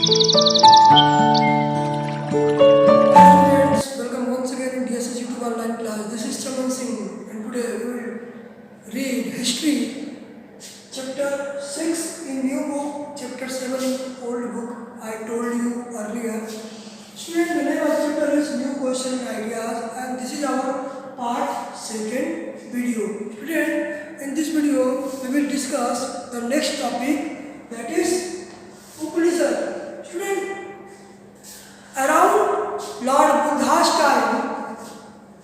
Students, welcome once again in DSS YouTube online class. This is Chaman Singh, and today we will read history, chapter 6 in new book, chapter 7 in old book. I told you earlier. Student, the name of chapter is New Question and Ideas, and this is our part 2nd video. Student, in this video we will discuss the next topic, that is Upanishad. Student, around Lord Buddha's time,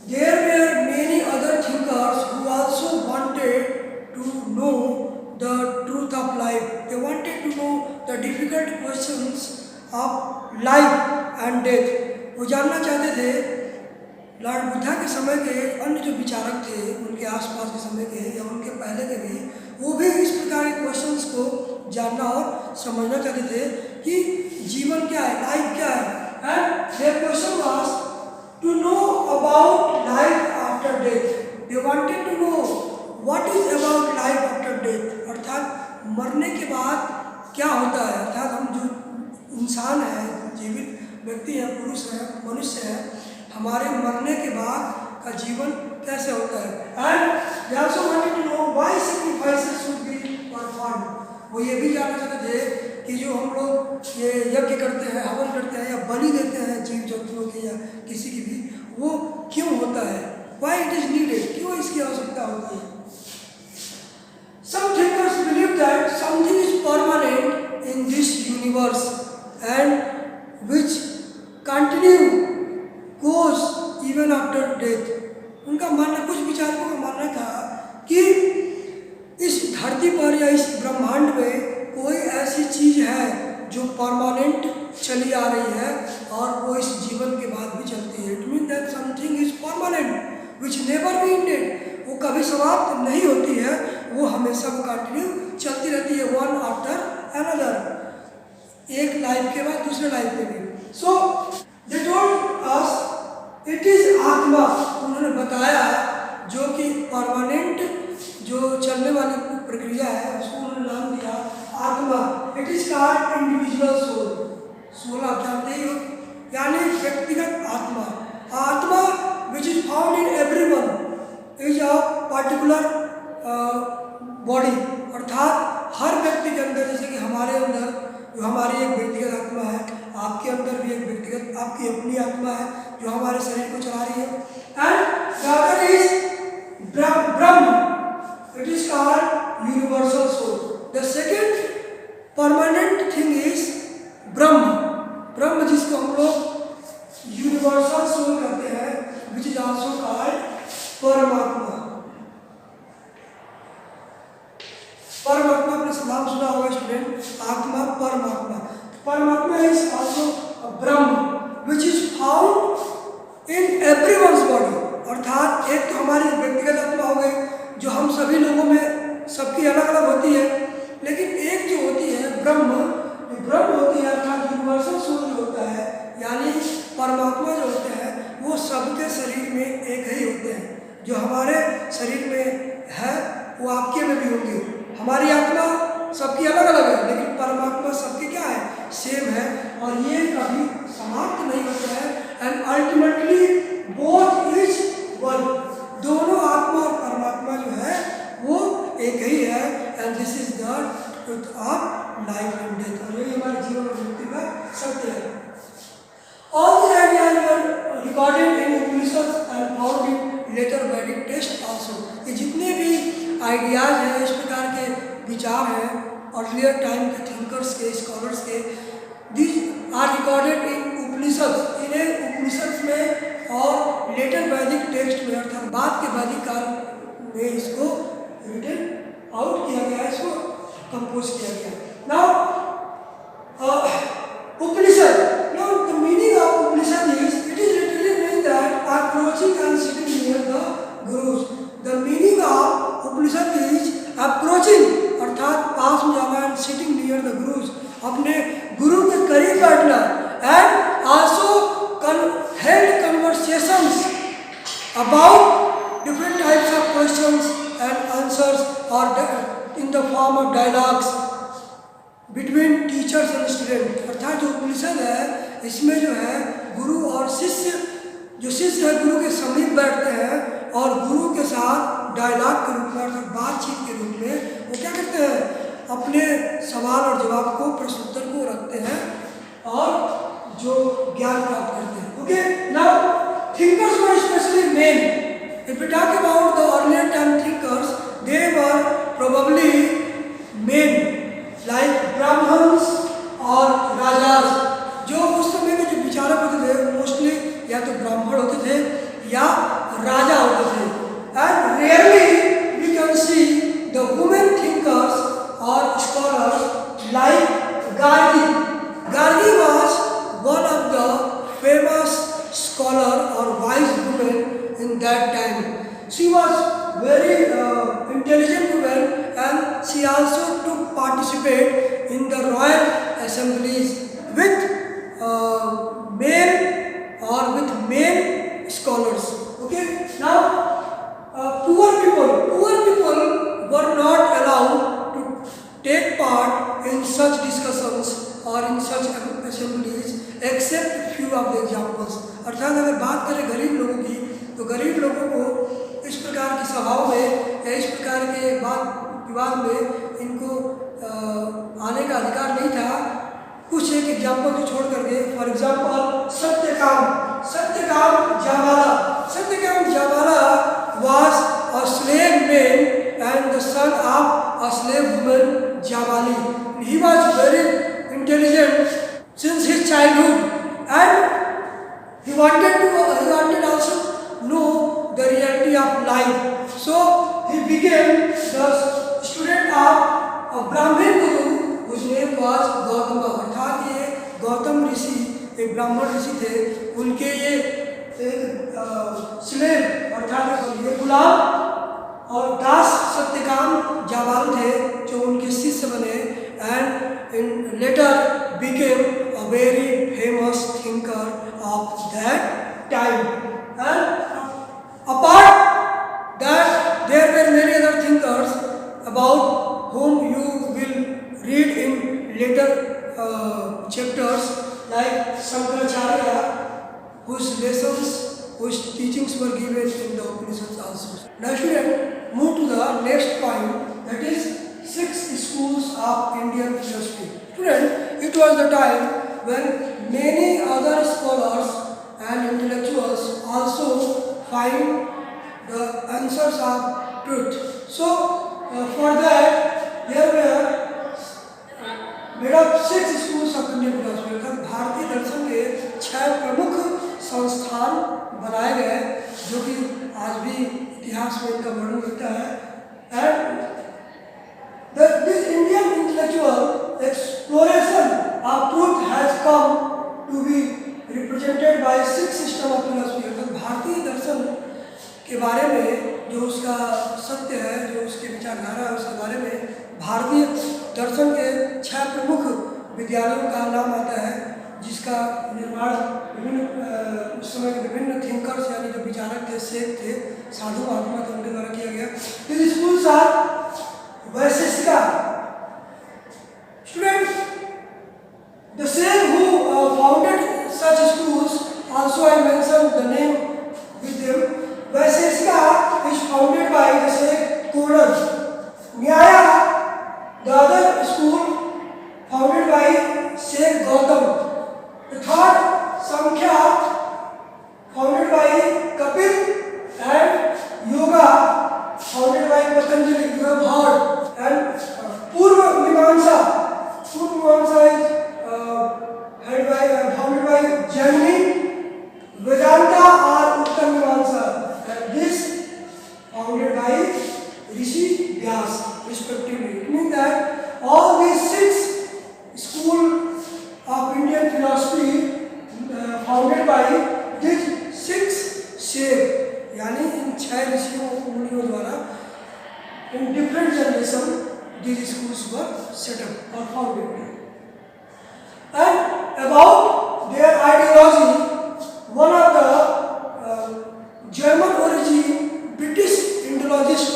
there were many other thinkers who also wanted to know the truth of life. They wanted to know the difficult questions of life and death. वो जानना चाहते थे Lord Buddha के समय के अन्य जो विचारक थे, उनके आसपास के समय के या उनके पहले के भी, वो भी इस प्रकार के क्वेश्चंस को जानना और समझना चाहते थे कि जीवन क्या है, लाइफ क्या है. And their question was to know about life after death. They wanted to know what is about life after death. अर्थात मरने के बाद क्या होता है. अर्थात हम जो इंसान है, जीवित व्यक्ति है, पुरुष है, मनुष्य है, हमारे मरने के बाद का जीवन कैसे होता है. And they also wanted to know why sacrifices should be performed. वो ये भी जानना चाहते थे कि जो हम लोग ये यज्ञ करते हैं, हवन करते हैं या बलि देते हैं जीव जंतुओं की या किसी की भी, वो क्यों होता है, why it is needed, क्यों इसकी आवश्यकता होती है. Some thinkers believe that something is permanent in this universe and which continue goes even after death. उनका मानना, कुछ विचारकों का मानना था कि इस धरती पर या इस ब्रह्मांड में कोई ऐसी चीज है जो परमानेंट चली आ रही है और वो इस जीवन के बाद भी चलती है. It mean that something is permanent which never be ended. वो कभी समाप्त नहीं होती है, वो हमेशा कंटिन्यू चलती रहती है, वन आफ्टर अनदर, एक लाइफ के बाद दूसरे लाइफ में भी. So they told us it is atma. उन्होंने बताया जो कि परमानेंट जो चलने वाली प्रक्रिया है, उसको उन्होंने नाम दिया आत्मा. It is called individual soul. Soul आप जानते ही हो, यानी व्यक्तिगत आत्मा. आत्मा which is found in everyone is a particular body. अर्थात हर व्यक्ति के अंदर, जैसे कि हमारे अंदर जो हमारी एक व्यक्तिगत आत्मा है, आपके अंदर भी एक व्यक्तिगत आपकी अपनी आत्मा है जो हमारे शरीर को चला रही है. And the other is Brahman. It is called universal soul. The second permanent thing is ब्रह्म. ब्रह्म जिसको हम लोग यूनिवर्सल सोल कहते हैं, which is also called परमात्मा. परमात्मा आपने नाम सुना होगा स्टूडेंट, आत्मा परमात्मा. परमात्मा is also a Brahma which is found in everyone's body. अर्थात एक तो हमारी व्यक्तिगत आत्मा हो गई जो हम सभी लोगों में सबकी अलग अलग होती है, लेकिन एक जो होती है ब्रह्म होती है, अर्थात यूनिवर्सल सोल जो होता है, यानी परमात्मा जो होते हैं, वो सबके शरीर में एक ही होते हैं. जो हमारे शरीर में है वो आपके में भी होंगे. हमारी आत्मा सबकी अलग अलग है, लेकिन परमात्मा सबके क्या है, सेम है, और ये कभी समाप्त नहीं होता है. And ultimately both is one. दोनों आत्मा और परमात्मा जो है वो एक ही है. And this is the truth of life and death. और यही हमारे जीवन और मृत्यु का सत्य है. All the ideas were recorded in Upanishad and found in later Vedic text also. ये जितने भी आइडियाज हैं, इस प्रकार के विचार हैं अर्लियर टाइम के थिंकर्स के, स्कॉलर्स के, दीज आर रिकॉर्डेड इन उपनिषद. इन्हें उपनिषद में और लेटर वैदिक टेक्स्ट में, अर्थात बाद के वैदिक काल में इसको रिटन आउट किया गया, इसको कंपोज किया गया. Now Upanishad, now the meaning of Upanishad is it is literally mean that approaching and sitting near the gurus. The meaning of Upanishad is approaching, अर्थात पास में जाना, and sitting near the gurus, अपने गुरु के करीब बैठना. And also held conversations about different types of questions and answers or in the form of dialogues between teachers and students. Student, अर्थात जो उपनिषद है इसमें जो है गुरु और शिष्य, जो शिष्य है गुरु के समीप बैठते हैं और गुरु के साथ डायलॉग के रूप में अर्थात बातचीत के रूप में वो क्या करते हैं, अपने सवाल और जवाब को, प्रश्नोत्तर को रखते हैं और जो ज्ञान प्राप्त करते हैं. Okay, now thinkers were especially men. If we talk about the earlier time thinkers, they were probably men like Brahmins और राजास. जो उस समय के जो विचारक होते थे मोस्टली या तो ब्राह्मण होते थे या राजा होते थे. And rarely we can see the women thinkers or scholars like Gargi. Gargi was one of the famous scholar or wise woman in that time. She was very intelligent woman and she also took participate in the royal assemblies with male or with male scholars. Okay, now poor people were not allowed to take part in such discussions or in such assemblies except few of the examples. अर्थात अगर बात करें गरीब लोगों की तो गरीब लोगों को इस प्रकार की सभाओं में या इस प्रकार के वाद विवाद में इनको आने का अधिकार नहीं था. कुछ एक एग्जाम्पल को छोड़ करके, for example Satyakam जावाला was a slave man and the son of a slave woman Javali. He was very intelligent since his childhood and he wanted also know the reality of life. So he became the student of a Brahmin guru whose name was Gautama. अर्थात ये गौतम ऋषि एक ब्राह्मण ऋषि थे. उनके ये एक slave अर्थात ये गुलाम और दास सत्यकाम जावाल थे जो उनके शिष्य बने and in later became a very famous thinker of that time. And apart that there were many other thinkers about whom you will read in later chapters like Shankaracharya, whose teachings were given in the Upanishads also. Now student, move to the next point, that is 6 schools of Indian philosophy. Student, it was the time when many other scholars and intellectuals also find the answers of truth. So for that there were made up 6 schools of Indian philosophy. अर्थात भारतीय दर्शन के 6 प्रमुख संस्थान बनाए गए जो कि आज भी इतिहास में इनका वर्णन होता है. And this Indian intellectual exploration of truth has come to be represented by 6 system of philosophy. अर्थात भारतीय दर्शन के बारे में जो उसका सत्य है, जो उसके विचारधारा है, उसके बारे में भारतीय दर्शन के 6 प्रमुख विद्यालयों का नाम आता है जिसका निर्माण विभिन्न उस समय के विभिन्न थिंकर्स यानी जो विचारक थे, सेठ थे, साधु महात्मा थे, उनके द्वारा किया गया. These schools are Vaisheshika. Students, the same who founded such schools, also I mentioned the name with them. Vaisheshika is founded by the Sheikh Kurad. Nyaya, the other school, founded by Sheikh Gautam. The third, Samkhya, founded by Kapil, and Yoga, founded by Patanjali. You have heard. And Purva Mimamsa is founded by Jaimini. Vedanta or Uttar Mimamsa, and this founded by Rishi Vyas respectively. It means that all these 6 schools of Indian philosophy founded by these 6 Sheikh यानी इन 6 ऋषियों मुनियों द्वारा in different generation these schools were set up or founded. And about their ideology, one of the German origin British Indologist.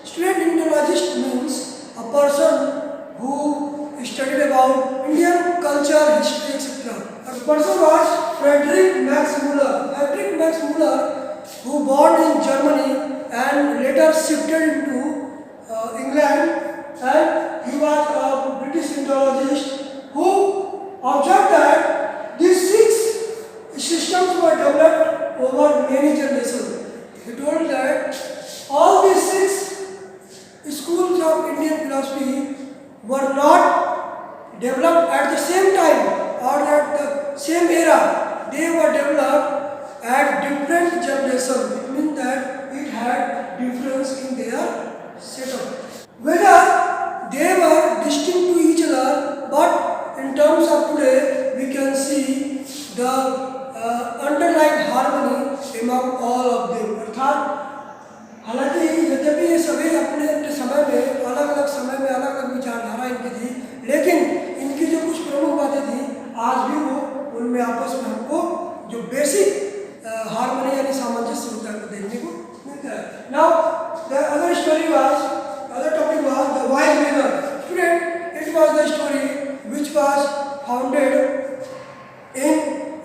Student Indologist means a person who studied about Indian culture, person was Friedrich Max Müller. Friedrich Max Müller, who born in Germany and later shifted into England, and he was a British Indologist who observed that these 6 systems were developed over many generations. He told that all these 6 schools of Indian philosophy were not developed at the same time or at the same era. They were developed at different generations. It means that it had difference in their setup. Whether they were distinct to each other, but in terms of today, we can see the underlying harmony among all of them. अर्थात हालांकि यद्यपि ये सभी अपने अपने समय में अलग अलग समय में अलग अलग विचारधारा इनकी थी, लेकिन इनकी जो कुछ प्रमुख बातें थी आज भी वो उनमें आपस में हमको जो बेसिक हार्मनी यानी सामंजस्य होता है वो देखने को मिलता है. Now the other story was other topic was the wise manner. Student, it was the story which was founded in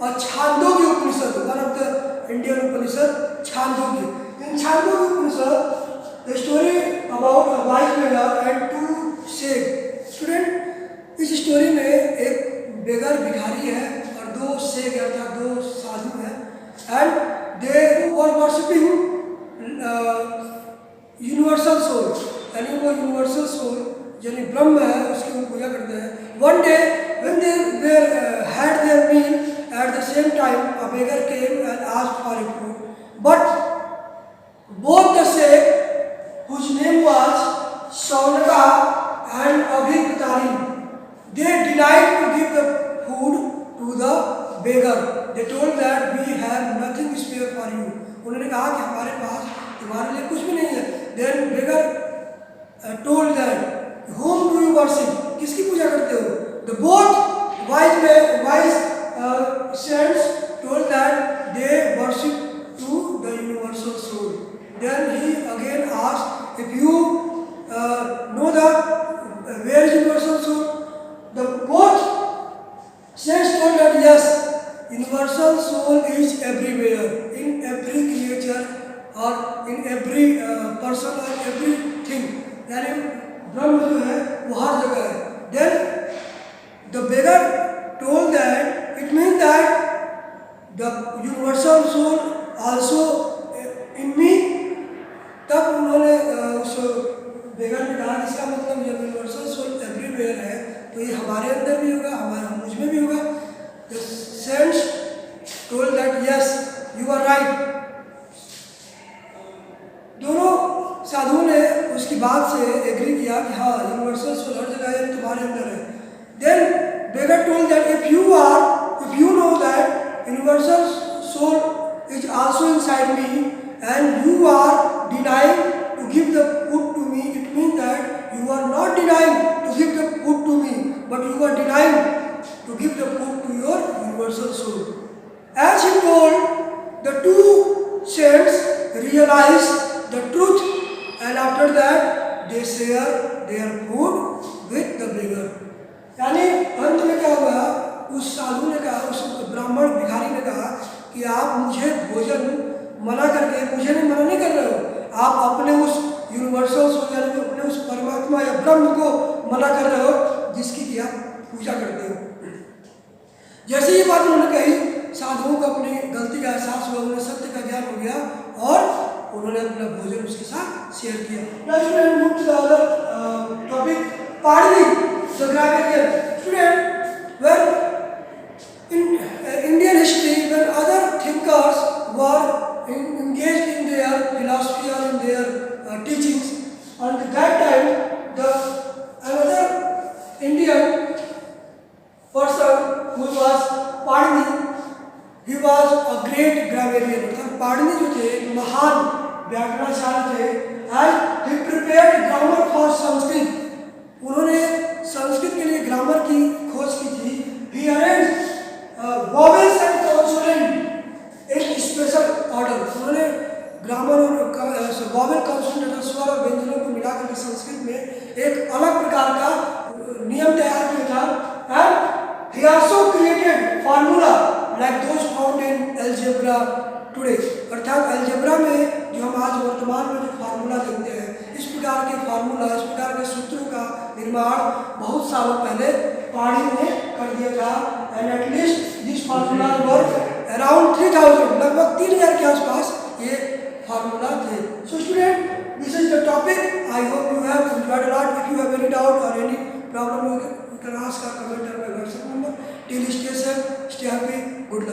Chandogya Upanishad, one of the Indian Upanishad Chandogya. In Chandogya Upanishad, the story about a wise beggar and 2 sage. Student, इस story में एक बेगर भिखारी है और 2 सेग अर्थात 2 साधु हैं, and they were worshipping universal soul, यानी वो यूनिवर्सल सोल यानी ब्रह्म है उसकी वो पूजा करते हैं. One day when they were had their meal, at the same time a beggar came and asked for a food, but both the sage, whose name was Shaunaka and Abhiptari, they denied to give the food to the beggar. They told that we have nothing spare for you. उन्होंने कहा कि हमारे पास तुम्हारे लिए कुछ भी नहीं है. Then beggar told that, whom do you worship? किसकी पूजा करते हो? The both wise saints told that they worship to the universal soul. Then he again asked, if you know the where is universal soul? The both saints told that yes, universal soul is everywhere, in every creature or in every person or everything. यानी ब्रह्म जो है वो हर जगह है. Then the beggar told that it means that the universal soul also in me. तब उन्होंने उस बेगर ने कहा इसका मतलब जब यूनिवर्सल सोल एवरीवेयर है तो ये हमारे अंदर भी होगा, हमारा मुझ में भी होगा. The saints told that yes you are right. दोनों साधुओं ने उसकी बात से एग्री किया कि हाँ यूनिवर्सल सोल हर जगह है, तुम्हारे अंदर है. Then beggar told that if you know that universal soul is also inside me and you are denying to give the food to me, it means that you are not denying to give the food to me, but you are denying to give the food to your universal soul. As he told, the 2 saints realized the truth, and after that they share their food with the beggar. यानी अंत में क्या हुआ, उस साधु ने कहा, उस ब्राह्मण भिखारी ने कहा कि आप मुझे भोजन मना करके, मुझे नहीं मना नहीं कर रहे हो, आप अपने उस यूनिवर्सल सोल यानी कि अपने उस परमात्मा या ब्रह्म को मना कर रहे हो जिसकी कि आप पूजा करते हो. जैसे ये बात उन्होंने कही, साधुओं को अपनी गलती का एहसास हुआ, उन्हें सत्य का ज्ञान हो गया और उन्होंने अपना भोजन उसके साथ शेयर किया. Topic Panini the grammarian. Student, when in Indian history, when other thinkers were engaged in their philosophy or in their teachings, and at that time another Indian person who was Panini, he was a great grammarian. Panini जो थे महान व्याकरणाचार्य थे, and he prepared grammar for Sanskrit. उन्होंने संस्कृत के लिए grammar की खोज की थी. He arranged vowels and consonant एक स्पेशल ऑर्डर. उन्होंने ग्रामर और वॉवेल कॉन्सोनेंट तथा स्वर और व्यंजनों को मिलाकर संस्कृत में एक अलग प्रकार का नियम तैयार किया था. And he also created formula algebra today, अर्थात अलजेब्रा में जो हम आज वर्तमान में जो फार्मूला लिखते हैं, इस प्रकार के फार्मूला, इस प्रकार के सूत्रों का निर्माण बहुत सालों पहले पानी ने कर दिया था। And at least this formula work around 3000, लगभग 3000 के आसपास ये फार्मूला थे। So student, this is the topic. I hope you have enjoyed a lot. If you have any doubt or any problem, you can ask or comment on my WhatsApp number. Till stay safe, stay happy, good luck.